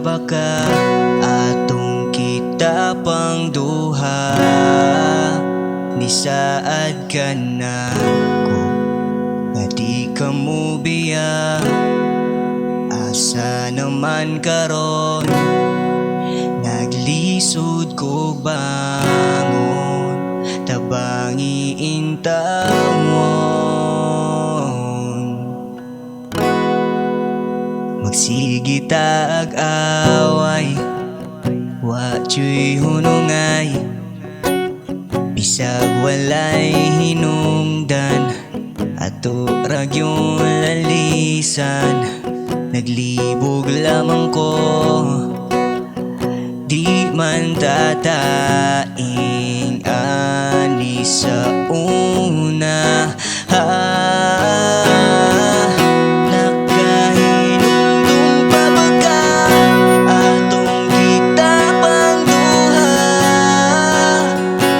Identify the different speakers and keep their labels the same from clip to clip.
Speaker 1: pabaka atong kita pang duha. Ni saad ka na ko nga di ka mo biya. Asa naman karon naglisod ko bangon, tabangi intawon. Magsige ta ag-away, wa tiyu'y hunungay. Bisag walay hinungdan, ato ragyong lalisan. Naglibog lamang ko, di man tataing ani sa una. Nakahinumdum pa ba ka atong kita pang duha.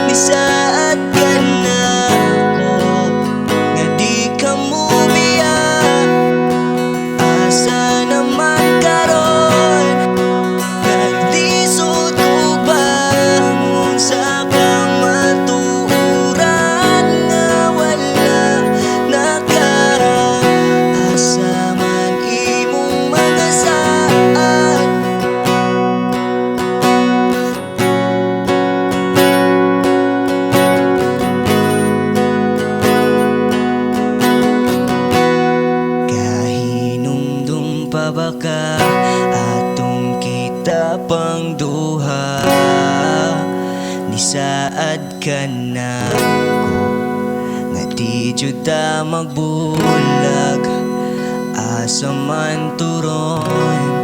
Speaker 1: Ni saad ka na ko nga di ka mo biya. Asa naman karon naglisod ko bangon sa kamatuoran nga wala nakarang. Asa man imong mga saad kahinumdum pa ba ka atong kita pang duha. Ni saad ka na ko nga di jud ta magbulag. Asa man turon